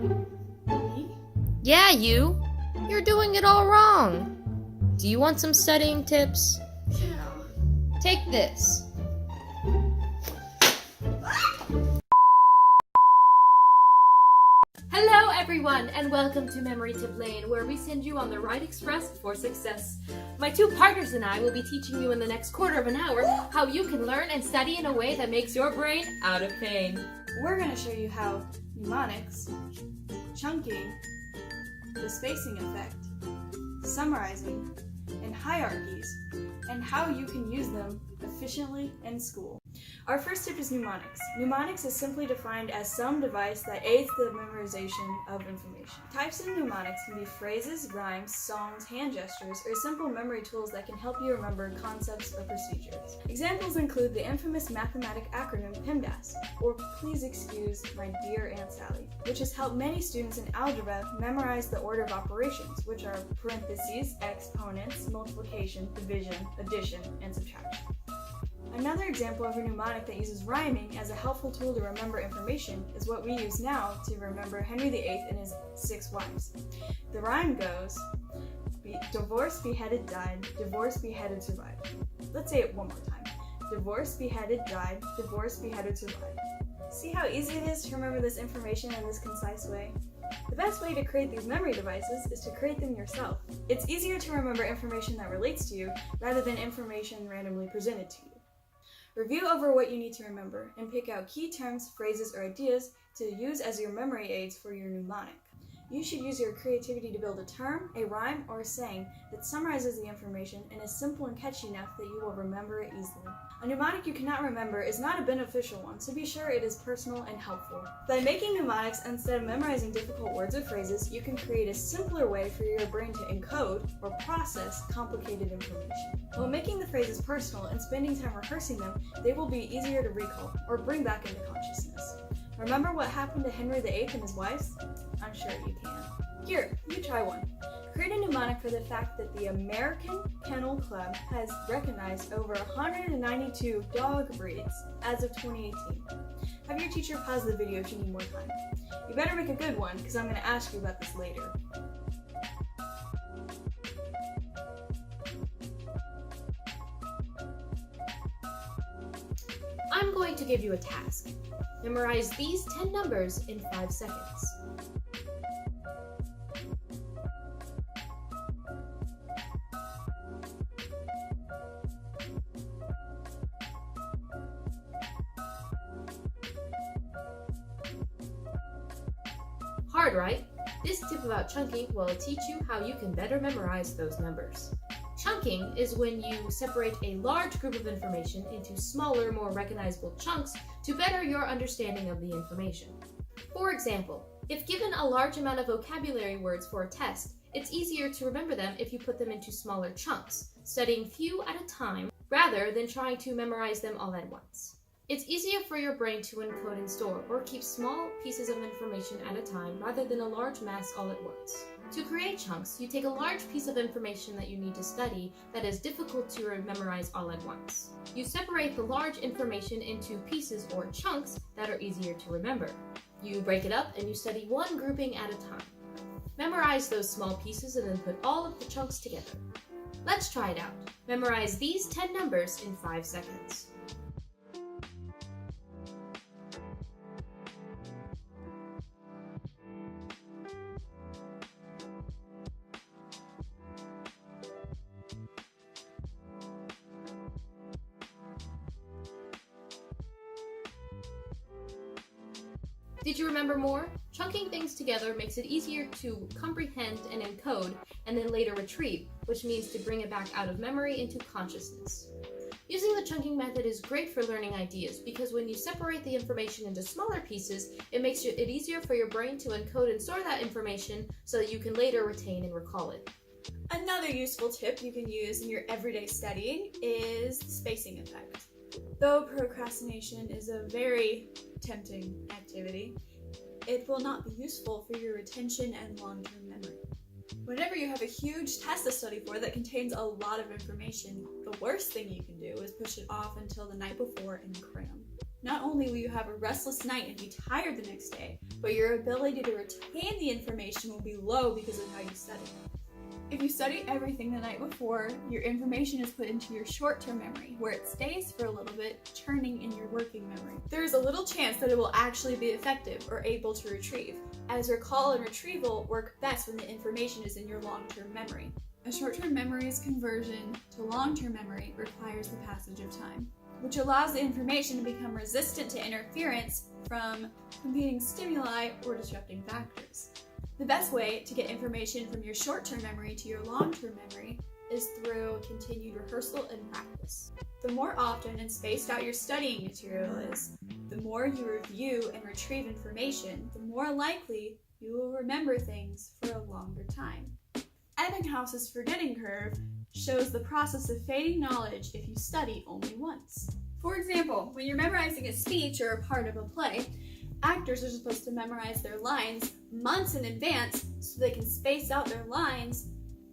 Me? Yeah, you. You're doing it all wrong. Do you want some studying tips? Yeah. Take this. Hello everyone, and welcome to Memory Tip Lane, where we send you on the right express for success. My two partners and I will be teaching you in the next quarter of an hour how you can learn and study in a way that makes your brain out of pain. We're going to show you how mnemonics, chunking, the spacing effect, summarizing, and hierarchies, and how you can use them efficiently in school. Our first tip is mnemonics. Mnemonics is simply defined as some device that aids the memorization of information. Types of mnemonics can be phrases, rhymes, songs, hand gestures, or simple memory tools that can help you remember concepts or procedures. Examples include the infamous mathematic acronym PEMDAS, or Please Excuse My Dear Aunt Sally, which has helped many students in algebra memorize the order of operations, which are parentheses, exponents, multiplication, division, addition, and subtraction. Another example of a mnemonic that uses rhyming as a helpful tool to remember information is what we use now to remember Henry VIII and his 6 wives. The rhyme goes, divorced, beheaded, died, divorced, beheaded, survived. Let's say it one more time. Divorced, beheaded, died, divorced, beheaded, survived. See how easy it is to remember this information in this concise way? The best way to create these memory devices is to create them yourself. It's easier to remember information that relates to you rather than information randomly presented to you. Review over what you need to remember and pick out key terms, phrases, or ideas to use as your memory aids for your mnemonic. You should use your creativity to build a term, a rhyme, or a saying that summarizes the information and is simple and catchy enough that you will remember it easily. A mnemonic you cannot remember is not a beneficial one, so be sure it is personal and helpful. By making mnemonics instead of memorizing difficult words or phrases, you can create a simpler way for your brain to encode or process complicated information. While making the phrases personal and spending time rehearsing them, they will be easier to recall or bring back into consciousness. Remember what happened to Henry VIII and his wives? I'm sure you can. Here, you try one. Create a mnemonic for the fact that the American Kennel Club has recognized over 192 dog breeds as of 2018. Have your teacher pause the video if you need more time. You better make a good one, because I'm going to ask you about this later. I'm going to give you a task. Memorize these 10 numbers in 5 seconds. Hard, right? This tip about chunking will teach you how you can better memorize those numbers. Chunking is when you separate a large group of information into smaller, more recognizable chunks to better your understanding of the information. For example, if given a large amount of vocabulary words for a test, it's easier to remember them if you put them into smaller chunks, studying few at a time rather than trying to memorize them all at once. It's easier for your brain to encode and store or keep small pieces of information at a time rather than a large mass all at once. To create chunks, you take a large piece of information that you need to study that is difficult to memorize all at once. You separate the large information into pieces or chunks that are easier to remember. You break it up and you study one grouping at a time. Memorize those small pieces and then put all of the chunks together. Let's try it out. Memorize these 10 numbers in 5 seconds. Did you remember more? Chunking things together makes it easier to comprehend and encode and then later retrieve, which means to bring it back out of memory into consciousness. Using the chunking method is great for learning ideas because when you separate the information into smaller pieces, it makes it easier for your brain to encode and store that information so that you can later retain and recall it. Another useful tip you can use in your everyday studying is the spacing effect. Though procrastination is a very tempting activity, it will not be useful for your retention and long-term memory. Whenever you have a huge test to study for that contains a lot of information, the worst thing you can do is push it off until the night before and cram. Not only will you have a restless night and be tired the next day, but your ability to retain the information will be low because of how you study. If you study everything the night before, your information is put into your short-term memory, where it stays for a little bit, churning in your working memory. There is a little chance that it will actually be effective or able to retrieve, as recall and retrieval work best when the information is in your long-term memory. A short-term memory's conversion to long-term memory requires the passage of time, which allows the information to become resistant to interference from competing stimuli or disrupting factors. The best way to get information from your short-term memory to your long-term memory is through continued rehearsal and practice. The more often and spaced out your studying material is, the more you review and retrieve information, the more likely you will remember things for a longer time. Ebbinghouse's forgetting curve shows the process of fading knowledge if you study only once. For example, when you're memorizing a speech or a part of a play, actors are supposed to memorize their lines months in advance so they can space out their lines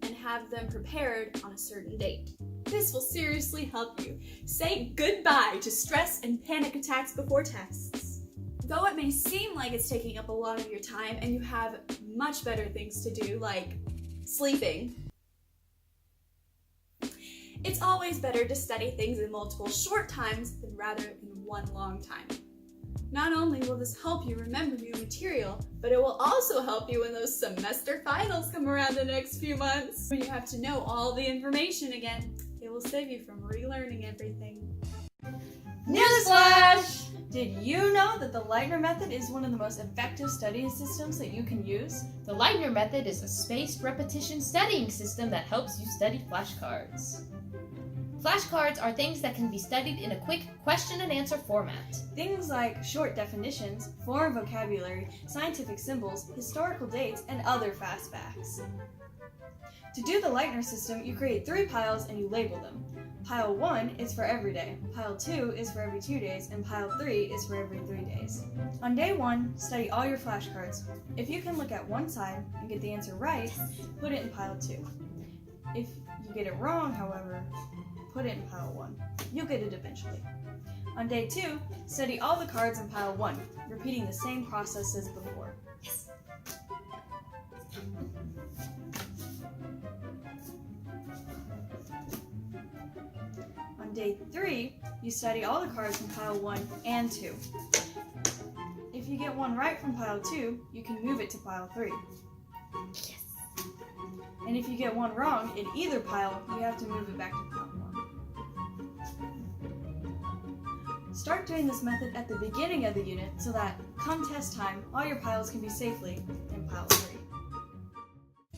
and have them prepared on a certain date. This will seriously help you say goodbye to stress and panic attacks before tests. Though it may seem like it's taking up a lot of your time and you have much better things to do, like sleeping, it's always better to study things in multiple short times than rather in one long time. Not only will this help you remember new material, but it will also help you when those semester finals come around the next few months. When you have to know all the information again, it will save you from relearning everything. Newsflash! Did you know that the Leitner method is one of the most effective studying systems that you can use? The Leitner method is a spaced repetition studying system that helps you study flashcards. Flashcards are things that can be studied in a quick question and answer format. Things like short definitions, foreign vocabulary, scientific symbols, historical dates, and other fast facts. To do the Leitner system, you create 3 piles and you label them. Pile 1 is for every day, Pile 2 is for every 2 days, and Pile 3 is for every 3 days. On day 1, study all your flashcards. If you can look at one side and get the answer right, put it in Pile 2. If you get it wrong, however, put it in Pile 1. You'll get it eventually. On day 2, study all the cards in Pile 1, repeating the same process as before. Yes. On day 3, you study all the cards from Pile 1 and 2. If you get one right from Pile 2, you can move it to Pile 3. Yes. And if you get one wrong in either pile, you have to move it back to Pile 1. Start doing this method at the beginning of the unit so that, come test time, all your piles can be safely in Pile 3.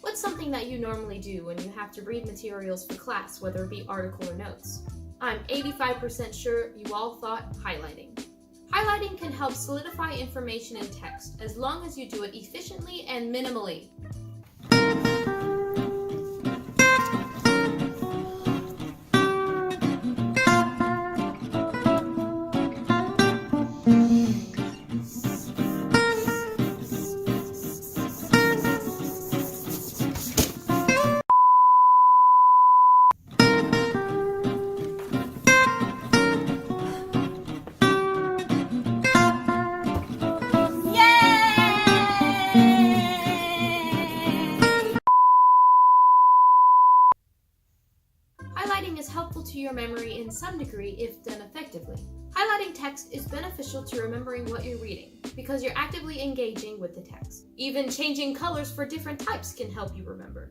What's something that you normally do when you have to read materials for class, whether it be article or notes? I'm 85% sure you all thought highlighting. Highlighting can help solidify information in text as long as you do it efficiently and minimally. Highlighting is helpful to your memory in some degree if done effectively. Highlighting text is beneficial to remembering what you're reading because you're actively engaging with the text. Even changing colors for different types can help you remember.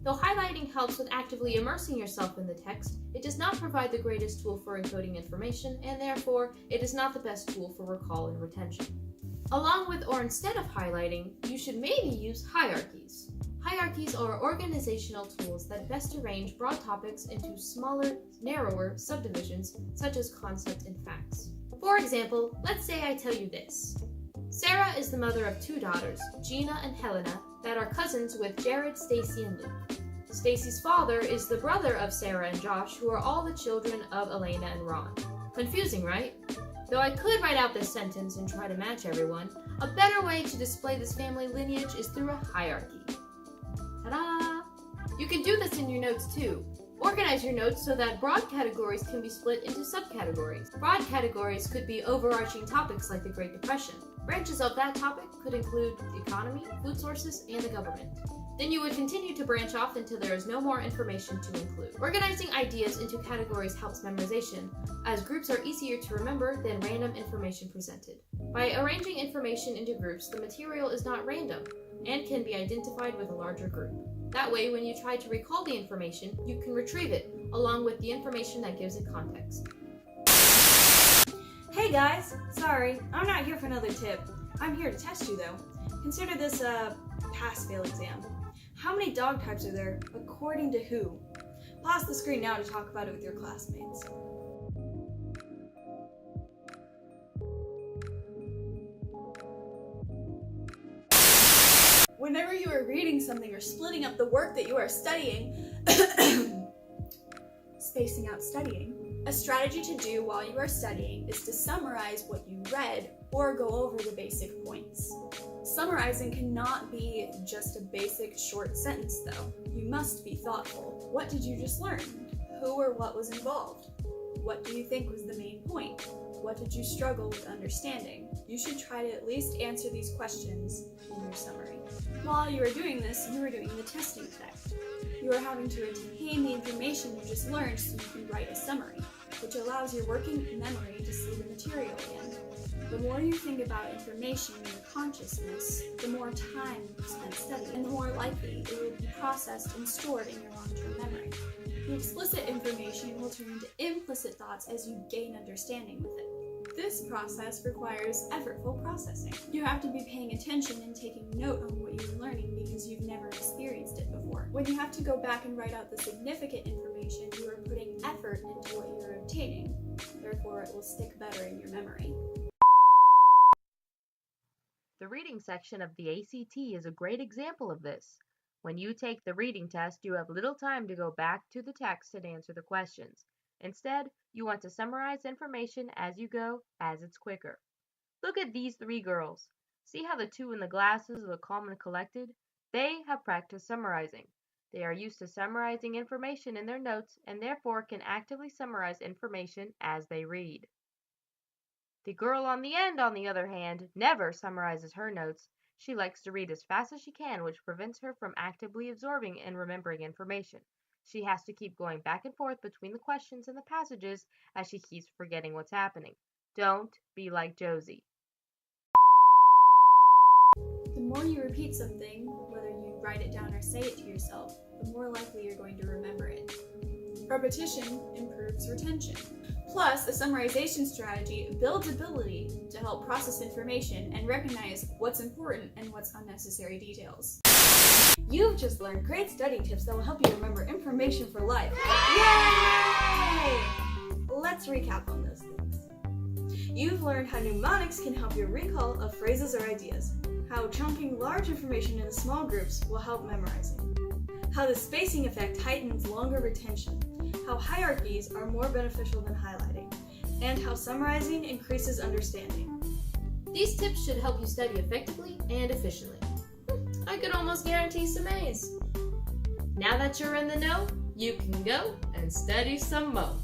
Though highlighting helps with actively immersing yourself in the text, it does not provide the greatest tool for encoding information, and therefore, it is not the best tool for recall and retention. Along with or instead of highlighting, you should maybe use hierarchies. Hierarchies are organizational tools that best arrange broad topics into smaller, narrower subdivisions, such as concepts and facts. For example, let's say I tell you this. Sarah is the mother of 2 daughters, Gina and Helena, that are cousins with Jared, Stacy, and Luke. Stacy's father is the brother of Sarah and Josh, who are all the children of Elena and Ron. Confusing, right? Though I could write out this sentence and try to match everyone, a better way to display this family lineage is through a hierarchy. Ta-da! You can do this in your notes too, Organize your notes so that broad categories can be split into subcategories. Broad categories could be overarching topics like the Great Depression. Branches of that topic could include the economy, food sources, and the government. Then you would continue to branch off until there is no more information to include. Organizing ideas into categories helps memorization, as groups are easier to remember than random information presented. By arranging information into groups, the material is not random and can be identified with a larger group. That way, when you try to recall the information, you can retrieve it, along with the information that gives it context. Hey guys! Sorry, I'm not here for another tip. I'm here to test you though. Consider this a pass-fail exam. How many dog types are there, according to who? Pause the screen now to talk about it with your classmates. Whenever you are reading something or splitting up the work that you are studying, spacing out studying, a strategy to do while you are studying is to summarize what you read or go over the basic points. Summarizing cannot be just a basic short sentence though. You must be thoughtful. What did you just learn? Who or what was involved? What do you think was the main point? What did you struggle with understanding? You should try to at least answer these questions in your summary. While you are doing this, you are doing the testing effect. You are having to retain the information you just learned so you can write a summary, which allows your working memory to see the material again. The more you think about information in your consciousness, the more time you spend studying, and the more likely it will be processed and stored in your long-term memory. The explicit information will turn into implicit thoughts as you gain understanding with it. This process requires effortful processing. You have to be paying attention and taking note on what you're learning because you've never experienced it before. When you have to go back and write out the significant information, you are putting effort into what you're obtaining. Therefore, it will stick better in your memory. The reading section of the ACT is a great example of this. When you take the reading test, you have little time to go back to the text and answer the questions. Instead, you want to summarize information as you go, as it's quicker. Look at these three girls. See how the two in the glasses look calm and collected? They have practiced summarizing. They are used to summarizing information in their notes and therefore can actively summarize information as they read. The girl on the end, on the other hand, never summarizes her notes. She likes to read as fast as she can, which prevents her from actively absorbing and remembering information. She has to keep going back and forth between the questions and the passages as she keeps forgetting what's happening. Don't be like Josie. The more you repeat something, whether you write it down or say it to yourself, the more likely you're going to remember it. Repetition improves retention. Plus, a summarization strategy builds ability to help process information and recognize what's important and what's unnecessary details. You've just learned great study tips that will help you remember information for life. Yay! Let's recap on those things. You've learned how mnemonics can help your recall of phrases or ideas, how chunking large information into small groups will help memorizing, how the spacing effect heightens longer retention, how hierarchies are more beneficial than highlighting, and how summarizing increases understanding. These tips should help you study effectively and efficiently. I could almost guarantee some A's. Now that you're in the know, you can go and study some more.